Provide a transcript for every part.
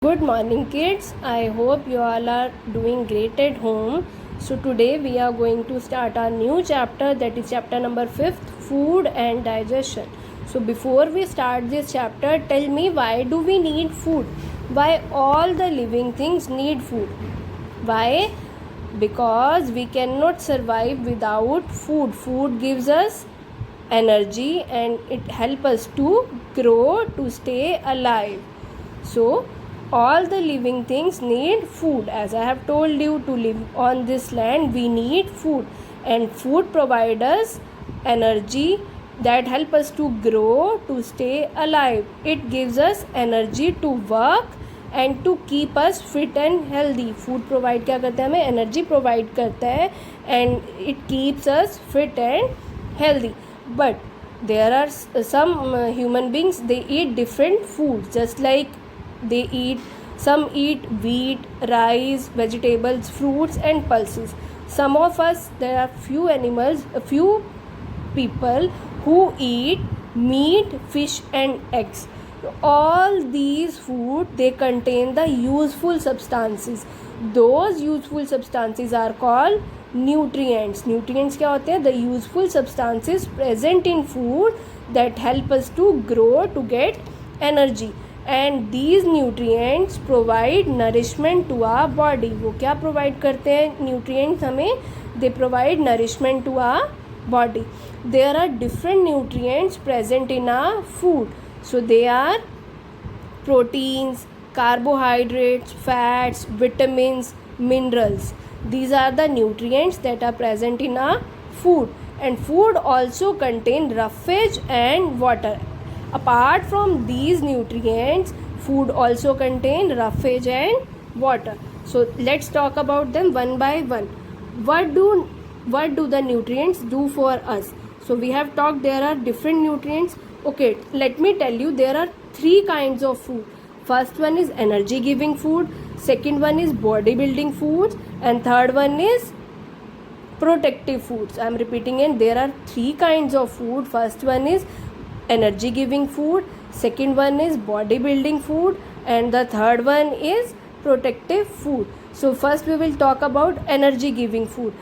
Good morning, kids. I hope you all are doing great at home. So, today we are going to start our new chapter, that is chapter number 5th, Food and Digestion. So, before we start this chapter, tell me, why do we need food? Why all the living things need food? Why? Because we cannot survive without food. Food gives us energy and it helps us to grow, to stay alive. So, all the living things need food. As I have told you, to live on this land we need food, and food provides us energy that help us to grow, to stay alive. It gives us energy to work and to keep us fit and healthy. Food provide क्या करता है, हमें energy provide करता है and it keeps us fit and healthy. But there are some human beings, they eat different foods, just like some eat wheat, rice, vegetables, fruits and pulses. Some of us, there are few people who eat meat, fish and eggs. All these food, they contain the useful substances. Those useful substances are called nutrients. Nutrients क्या होते हैं? The useful substances present in food that help us to grow, to get energy. And these nutrients provide nourishment to our body. वो क्या provide करते हैं nutrients हमें? They provide nourishment to our body. There are different nutrients present in our food. So they are proteins, carbohydrates, fats, vitamins, minerals. These are the nutrients that are present in our food. And food also contain roughage and water. Apart from these nutrients, food also contain roughage and water. So let's talk about them one by one. What do the nutrients do for us? So we have talked there are different nutrients. Okay, let me tell you, there are 3 kinds of food. First one is energy giving food, second one is body building foods, and third one is protective foods. I am repeating it, there are 3 kinds of food. First one is energy giving food, second one is body building food, and the third one is protective food. So first we will talk about energy giving food.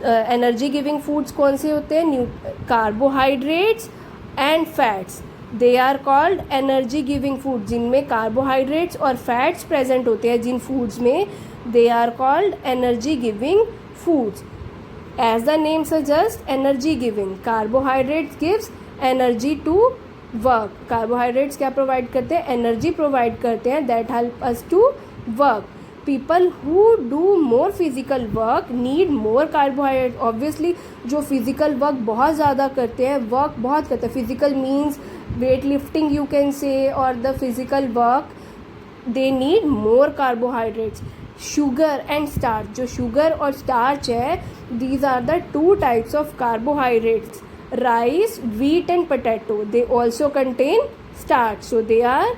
Energy giving foods कौन से होते हैं? Carbohydrates and fats, they are called energy giving food. जिनमें carbohydrates और fats present होते हैं जिन foods में, they are called energy giving foods. As the name suggests, energy giving. Carbohydrates gives energy to work. Carbohydrates क्या provide करते हैं? Energy provide करते हैं that help us to work. People who do more physical work need more carbohydrate. Obviously जो physical work बहुत ज़्यादा करते हैं, वर्क बहुत करते हैं, physical means weight lifting you can say, और the physical work, they need more carbohydrates. Sugar and starch, जो शुगर और स्टार्च है, these are the 2 types of carbohydrates. Rice, wheat and potato, they also contain starch. So they are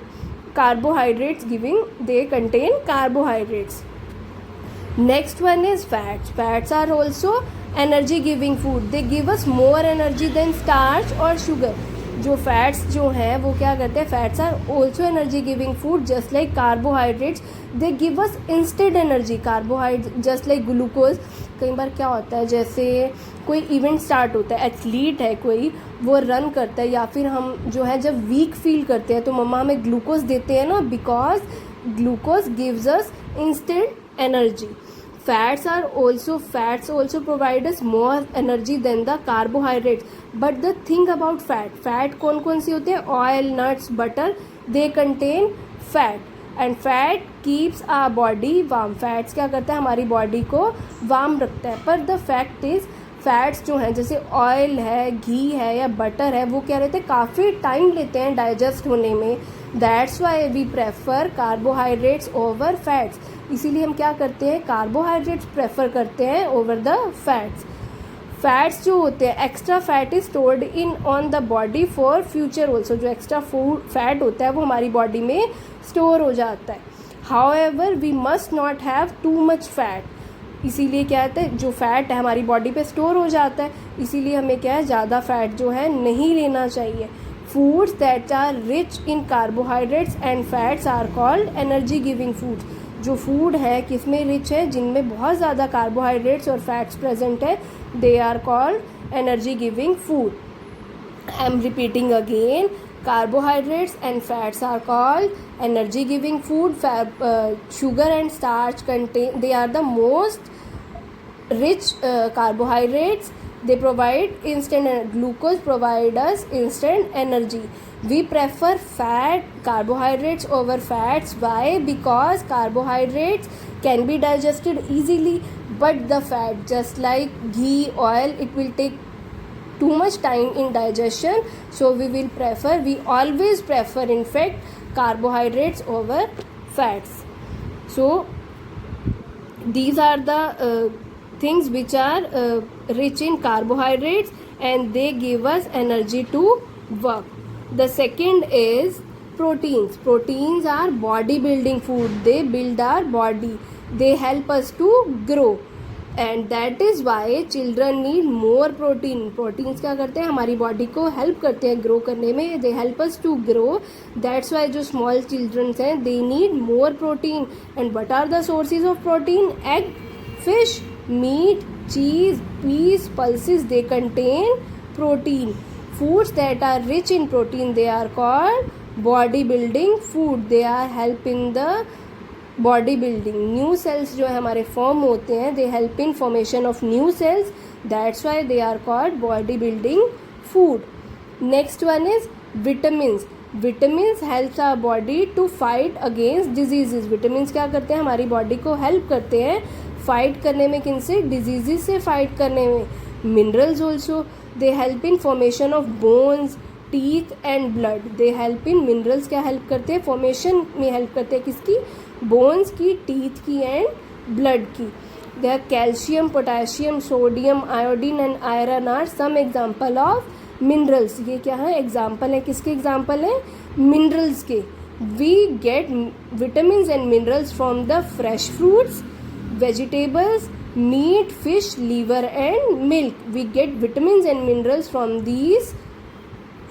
carbohydrates giving, they contain carbohydrates. Next one is fats. Fats are also energy giving food. They give us more energy than starch or sugar. जो fats जो हैं वो क्या करते हैं? Fats are also energy giving food just like carbohydrates. They give us instant energy. Carbohydrate just like glucose. कई बार क्या होता है, जैसे कोई इवेंट स्टार्ट होता है, एथलीट है कोई, वो रन करता है, या फिर हम जो है जब वीक फील करते हैं तो मम्मा हमें ग्लूकोज देते हैं ना, because glucose gives us instant energy. Fats also provide us more energy than the carbohydrates. But the thing about fat कौन सी होते हैं? Oil, nuts, butter, they contain fat. And fat keeps our body warm. Fats क्या करता है? हमारी body को warm रखता है. पर the fact is, फैट्स जो हैं, जैसे ऑयल है, घी है या बटर है, वो क्या रहते हैं? काफ़ी टाइम लेते हैं डाइजेस्ट होने में. That's why we prefer carbohydrates over fats. इसीलिए हम क्या करते हैं? कार्बोहाइड्रेट्स प्रेफर करते हैं ओवर द फैट्स. फैट्स जो होते हैं, extra fat is stored in on the body for future also. जो एक्स्ट्रा फैट होता है वो हमारी बॉडी में स्टोर हो जाता है. However we must not have too much fat. इसीलिए क्या होता है, जो फैट है हमारी बॉडी पे स्टोर हो जाता है, इसीलिए हमें क्या है, ज़्यादा फैट जो है नहीं लेना चाहिए. foods that are rich in carbohydrates and fats are called energy giving foods. जो फूड है किसमें रिच है, जिनमें बहुत ज़्यादा कार्बोहाइड्रेट्स और फैट्स प्रेजेंट है, they are called energy giving food. I am repeating again, carbohydrates and fats are called energy giving food. Sugar and starch contain, they are the most rich carbohydrates. They provide instant, glucose provide us instant energy. We prefer carbohydrates over fats. Why? Because carbohydrates can be digested easily, but the fat, just like ghee, oil, it will take too much time in digestion. So we always prefer in fact carbohydrates over fats. So these are the things which are rich in carbohydrates and they give us energy to work. The second is proteins. Proteins are body building food. They build our body, they help us to grow. And that is why children need more protein. Proteins क्या करते हैं, हमारी body को help करते हैं grow करने में. They help us to grow. That's why जो स्मॉल चिल्ड्रंस हैं they need more protein. And what are the sources of protein? Egg, fish, meat, cheese, peas, pulses, they contain protein. Foods that are rich in protein they are called body building food. They are help in the body building. New cells जो है हमारे form होते हैं, they help in formation of new cells. That's why they are called body building food. Next one is vitamins. Vitamins helps our body to fight against diseases. Vitamins क्या करते हैं, हमारी body को हेल्प करते हैं fight करने में. किनसे? डिजीजेज से फाइट करने में. Minerals also, they help in formation of bones, teeth and blood. They help in, minerals क्या हेल्प करते हैं, फॉर्मेशन में हेल्प करते हैं. किसकी? बोन्स की, टीथ की एंड ब्लड की. They are calcium, potassium, sodium, iodine and iron are some example of minerals. ये क्या है? एग्जाम्पल है. किसके एग्जाम्पल है? मिनरल्स के. We get vitamins and minerals from the fresh fruits, vegetables, meat, fish, liver and milk. We get vitamins and minerals from these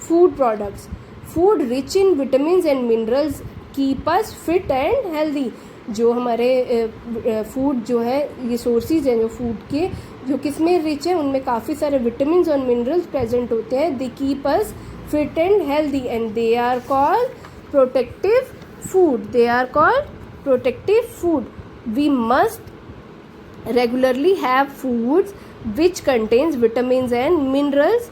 food products. Food rich in vitamins and minerals keep us fit and healthy. जो हमारे food जो है, ये sources हैं जो food के, जो किस में रिच है, उनमें काफ़ी सारे विटामिन्स और मिनरल्स प्रेजेंट होते हैं. They keep us fit and healthy and they are called protective food. They are called protective food. We must regularly have foods which contains vitamins and minerals,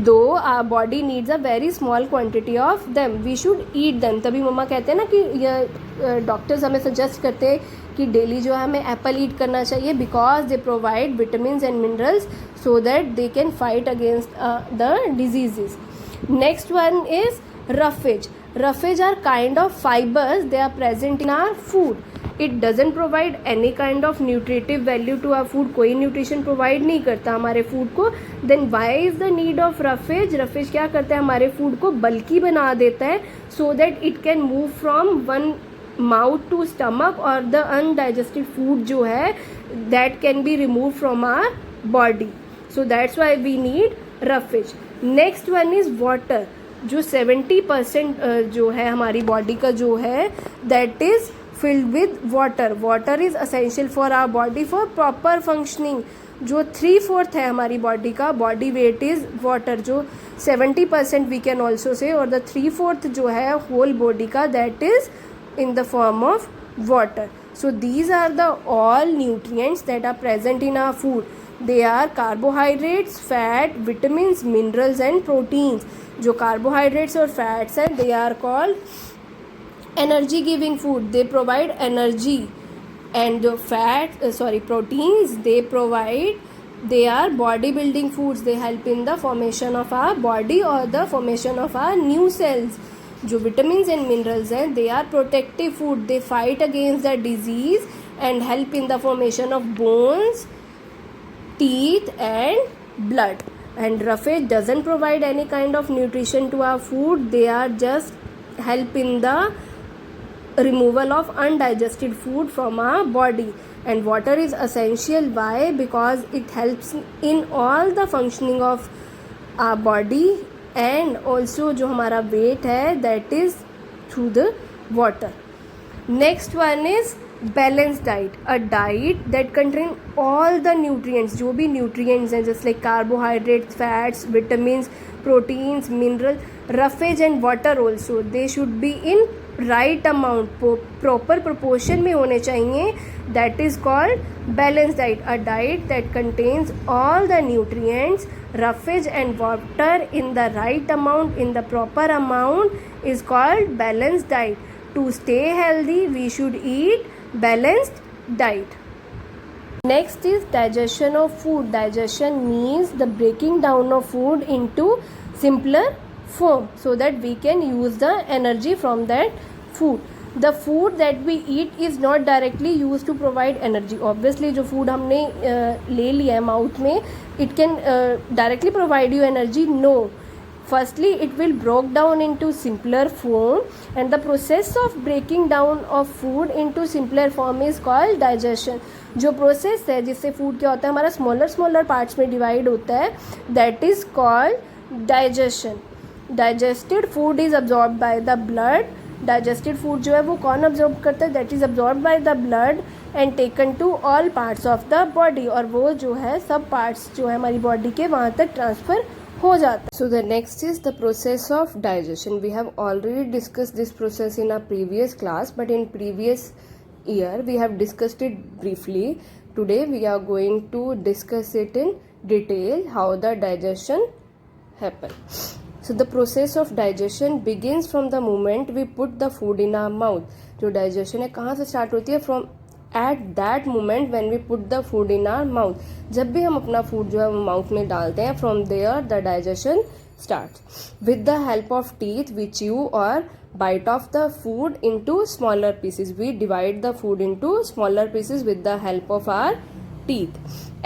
though our body needs a very small quantity of them. We should eat them. तभी मम्मा कहते हैं ना कि ये doctors हमें suggest करते हैं कि डेली जो है हमें एप्पल ईट करना चाहिए, because they provide vitamins and minerals so that they can fight against the diseases. Next one is roughage. Roughage are kind of fibers. They are present in our food. It doesn't provide any kind of nutritive value to our food. कोई nutrition provide नहीं करता हमारे food को. Then why is the need of roughage? roughage क्या करता है, हमारे food को बल्कि बना देता है, so that it can move from one mouth to stomach, और the undigested food जो है that can be removed from our body. So that's why we need roughage. Next one is water. जो 70% जो है हमारी बॉडी का जो है, that is filled with water. Water is essential for our body for proper functioning. जो 3/4 है हमारी बॉडी का बॉडी वेट इज़ वाटर. जो 70% वी कैन ऑल्सो से, और द 3/4 जो है होल बॉडी का, that is in the form of water. So these are the all nutrients that are present in our food. They are carbohydrates, fat, vitamins, minerals and proteins. जो carbohydrates और fats हैं, they are called energy giving food. They provide energy. And जो proteins they provide, they are body building foods. They help in the formation of our body or the formation of our new cells. जो vitamins and minerals हैं, they are protective food. They fight against the disease and help in the formation of bones, teeth and blood. And roughage doesn't provide any kind of nutrition to our food. They are just help in the removal of undigested food from our body. And water is essential. Why? Because it helps in all the functioning of our body. And also जो हमारा wait है that is through the water. Next one is balance diet, a diet that contain all the nutrients, जो भी nutrients हैं जैसे like carbohydrates, fats, vitamins, proteins, mineral, roughage and water also. They should be in right amount, proper proportion में होने चाहिए. That is called balance diet, a diet that contains all the nutrients, roughage and water in the right amount, in the proper amount is called balanced diet. To stay healthy we should eat balanced diet. Next is digestion of food. Digestion means the breaking down of food into simpler form so that we can use the energy from that food. The food that we eat is not directly used to provide energy. Obviously जो food हमने ले लिया है mouth में, it can directly provide you energy. No. Firstly, it will broke down into simpler form, and the process of breaking down of food into simpler form is called digestion. जो process है जिससे food क्या होता है हमारा smaller parts में divide होता है, that is called digestion. Digested food is absorb by the blood. Digested food जो है वो कौन अब्जॉर्ब करता है, that is absorb by the blood and taken to all parts of the body, और वो जो है सब पार्ट्स जो है हमारी बॉडी के वहाँ तक ट्रांसफ़र हो जाता है. So the next is the process of digestion. We have already discuss this process in a previous class, but in previous year we have discussed it briefly. Today we are going to discuss it in detail how the digestion happens. So the process of digestion begins from the moment we put the food in our mouth. जो digestion है कहाँ से start होती है, from at that moment when we put the food in our mouth. जब भी हम अपना food जो है वो mouth में डालते हैं, from there the digestion starts. With the help of teeth we chew or bite off the food into smaller pieces. We divide the food into smaller pieces with the help of our teeth.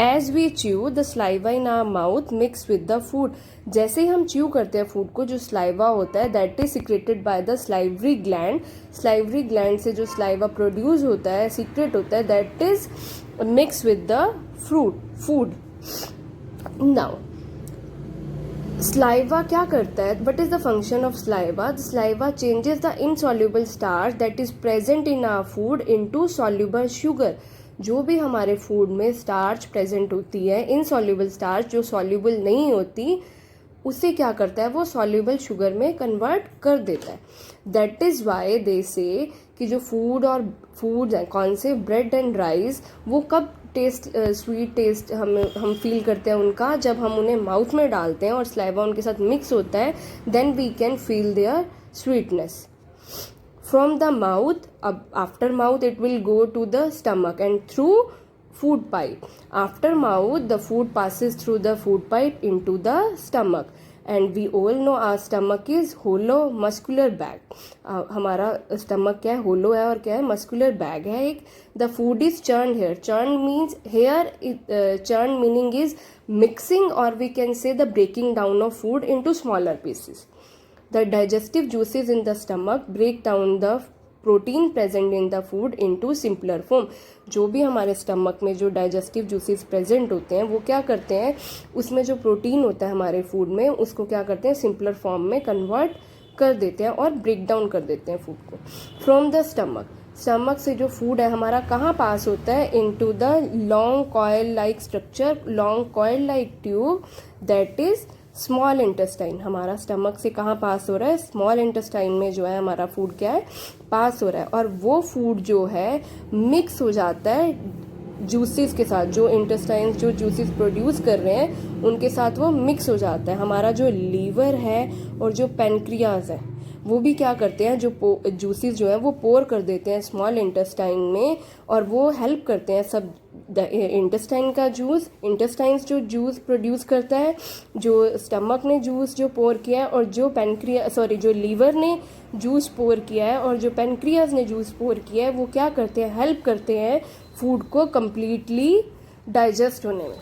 As we chew, the saliva in our mouth mix with the food. जैसे ही हम chew करते हैं food को, जो saliva होता है that is secreted by the salivary gland. Salivary gland से जो saliva produce होता है, secret होता है, that is mixed with the food. Now saliva क्या करता है, what is the function of saliva? The saliva changes the insoluble starch that is present in our food into soluble sugar. जो भी हमारे फूड में starch present होती है, insoluble starch जो सॉल्यूबल नहीं होती, उसे क्या करता है वो सॉल्यूबल शुगर में कन्वर्ट कर देता है. दैट इज़ वाई दे से कि जो फूड हैं कौन से, ब्रेड एंड राइस, वो कब टेस्ट स्वीट टेस्ट हम फील करते हैं उनका, जब हम उन्हें माउथ में डालते हैं और सलाइवा उनके साथ मिक्स होता है, then we can feel their sweetness. From the mouth, after mouth it will go to the stomach and through food pipe. After mouth the food passes through the food pipe into the stomach, and we all know our stomach is hollow muscular bag. हमारा stomach क्या है, hollow है और क्या है, muscular bag है एक. The food is churned here. Churned means churned meaning is mixing, or we can say the breaking down of food into smaller pieces. The digestive juices in the stomach break down the protein present in the food into simpler form. जो भी हमारे stomach में जो digestive juices present होते हैं वो क्या करते हैं, उसमें जो प्रोटीन होता है हमारे फूड में, उसको क्या करते हैं सिंपलर फॉर्म में कन्वर्ट कर देते हैं और ब्रेक डाउन कर देते हैं फूड को. फ्रॉम द स्टमक से जो फूड है हमारा कहाँ पास होता है, into the long coil like structure, long coil like tube, that is small intestine. हमारा स्टमक से कहाँ पास हो रहा है, स्मॉल इंटेस्टाइन में जो है हमारा फूड क्या है, पास हो रहा है. और वो फूड जो है मिक्स हो जाता है जूसेस के साथ, जो इंटेस्टाइन जो जूसेस प्रोड्यूस कर रहे हैं उनके साथ वो मिक्स हो जाता है. हमारा जो लीवर है और जो पेनक्रियाज है वो भी क्या करते हैं, जो जूसेस जो है वो पोर कर देते हैं स्मॉल इंटेस्टाइन में, और वो हेल्प करते हैं सब इंटेस्टाइन का जूस, इंटेस्टाइन्स जो जूस प्रोड्यूस करता है, जो स्टमक ने जूस जो पोर किया है, और जो जो लीवर ने जूस पोर किया है और जो पेनक्रियाज ने जूस पोर किया है, वो क्या करते हैं, हेल्प करते हैं फूड को कम्प्लीटली डाइजेस्ट होने में.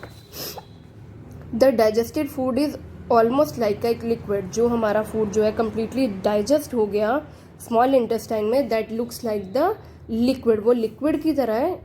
The digested food is almost like एक लिक्विड. जो हमारा फूड जो है कम्प्लीटली डाइजेस्ट हो गया स्मॉल इंटेस्टाइन में, that looks like the liquid. वो लिक्विड की तरह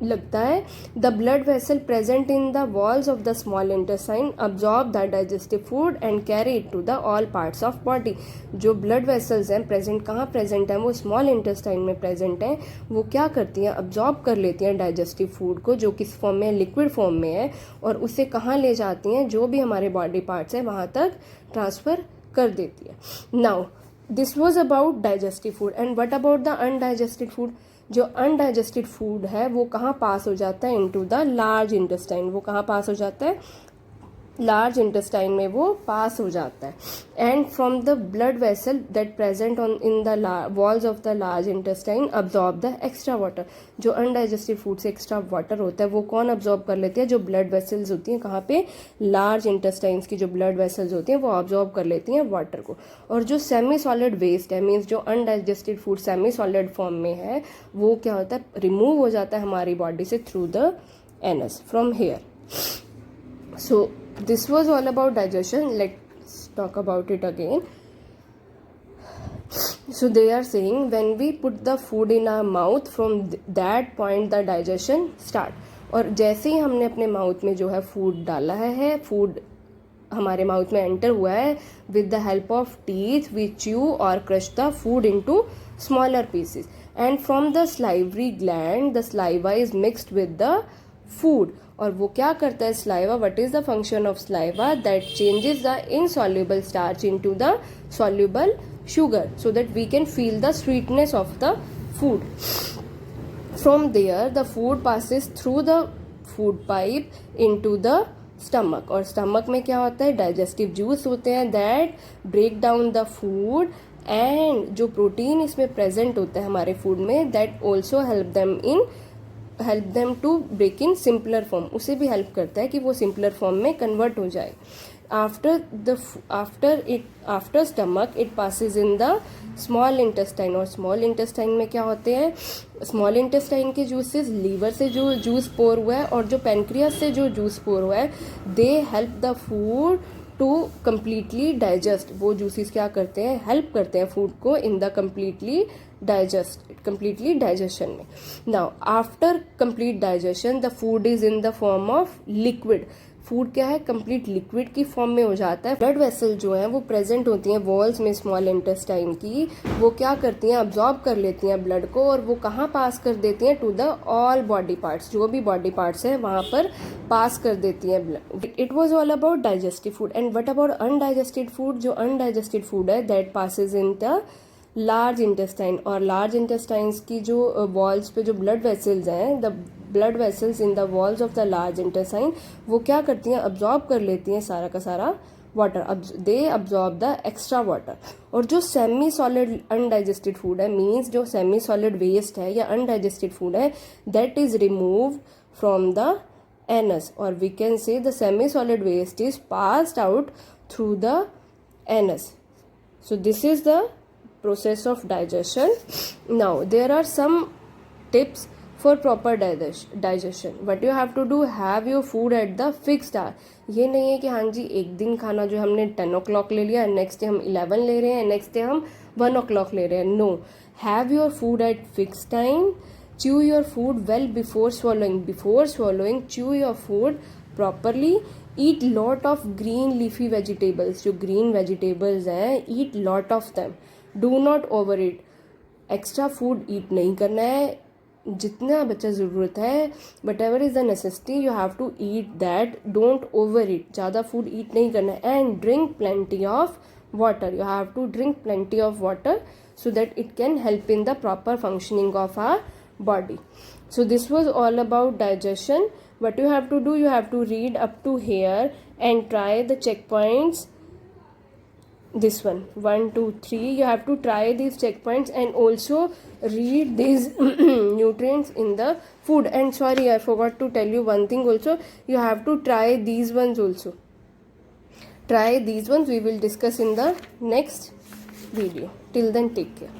लगता है. The blood vessel present in the walls of the small intestine absorb the digestive food and carry it to the all parts of body. जो blood vessels हैं present कहाँ present हैं, वो स्मॉल इंटेस्टाइन में प्रेजेंट हैं. वो क्या करती हैं, अब्जॉर्ब कर लेती हैं डाइजेस्टिव फूड को, जो किस फॉर्म में, लिक्विड फॉर्म में है, और उसे कहाँ ले जाती हैं, जो भी हमारे बॉडी पार्ट्स हैं वहाँ तक ट्रांसफ़र कर देती है. Now this was about digestive food. And what about the undigested food. जो अनडाइजेस्टेड फूड है वो कहाँ पास हो जाता है, इनटू द लार्ज इंटेस्टाइन. वो कहाँ पास हो जाता है, लार्ज इंटेस्टाइन में वो पास हो जाता है. And from the blood vessel that present on in the walls of the large intestine absorb the extra water. जो अनडाइजेस्टेड फूड से एक्स्ट्रा वाटर होता है वो कौन अब्जॉर्ब कर लेती है, जो ब्लड वेसल्स होती हैं, कहाँ पे, लार्ज इंटेस्टाइन्स की जो ब्लड वेसल्स होती हैं वो अब्जॉर्ब कर लेती हैं वाटर को. और जो सेमी सॉलिड वेस्ट है, मीन्स जो undigested food semi solid form में है, वो क्या होता है, रिमूव हो जाता है हमारी बॉडी से through the anus from here. So this was all about digestion. Let's talk about it again. So they are saying when we put the food in our mouth, from that point the digestion start. और जैसे ही हमने अपने mouth में जो है food डाला है, food हमारे माउथ में एंटर हुआ है, with the help of teeth we chew और crush the food into smaller pieces. And from the salivary gland the saliva is mixed with the food. और वो क्या करता है saliva, what is the function of saliva, that changes the insoluble starch into the soluble sugar so that we can feel the sweetness of the food. From there the food passes through the food pipe into the stomach. और stomach में क्या होता है, digestive juice होते हैं that break down the food, and जो protein इसमें present होता है हमारे food में, that also help them to break in simpler form. उसे भी help करता है कि वो simpler form में convert हो जाए. After stomach it passes in the small intestine. और small intestine में क्या होते हैं, small intestine के juices, लीवर से जो juice pour हुआ है और जो pancreas से जो juice pour हुआ है, they help the food to completely digest. वो juices क्या करते हैं, help करते हैं food को in the completely digestion में. Now after complete digestion the food is in the form of liquid. Food क्या है, कंप्लीट लिक्विड की फॉर्म में हो जाता है. ब्लड वेसल जो है वो प्रेजेंट होती हैं वॉल्स में स्मॉल इंटेस्टाइन की. वो क्या करती हैं, अब्जॉर्ब कर लेती हैं ब्लड को, और वो कहाँ पास कर देती हैं, to the all body parts. जो भी बॉडी पार्ट्स हैं वहाँ पर पास कर देती हैं blood. It was all about digestive food. And what about undigested food. जो अनडाइजेस्टेड फूड है that passes in the large intestine. और लार्ज इंटेस्टाइन्स की जो वॉल्स पे जो ब्लड वेसल्स हैं, the blood vessels in the walls of the large intestine, वो क्या करती हैं, अब्जॉर्ब कर लेती हैं सारा का सारा water. They absorb the extra water. और जो सेमी सॉलिड अनडाइजेस्टेड फूड है, मीन्स जो सेमी सॉलिड वेस्ट है या अनडाइजेस्टेड फूड है, that is removed from the anus. और we can say the semi solid waste is passed out through the anus. So this is the process of digestion. Now there are some tips for proper digestion. What you have to do, have your food at the fixed hour. ये नहीं है कि हाँ जी एक दिन खाना जो हमने 10 o'clock ले लिया, नेक्स्ट डे हम 11 ले रहे हैं, नेक्स्ट डे हम 1 o'clock ले रहे हैं. No, have your food at fix time. chew your food well before swallowing chew your food properly. eat lot of green leafy vegetables. जो green vegetables हैं, eat lot of them. do not overeat. Extra food eat नहीं करना है, जितना बच्चा ज़रूरत है, but ever is the necessity you have to eat that. Don't overeat, ज़्यादा फूड ईट नहीं करना है. And drink plenty of water. You have to drink plenty of water so that it can help in the proper functioning of our body. So this was all about digestion. What you have to do, you have to read up to here and try the checkpoints. This one 1 2 3, you have to try these checkpoints and also read these nutrients in the food. And sorry, I forgot to tell you one thing also, you have to try these ones also. Try these ones, we will discuss in the next video. Till then, take care.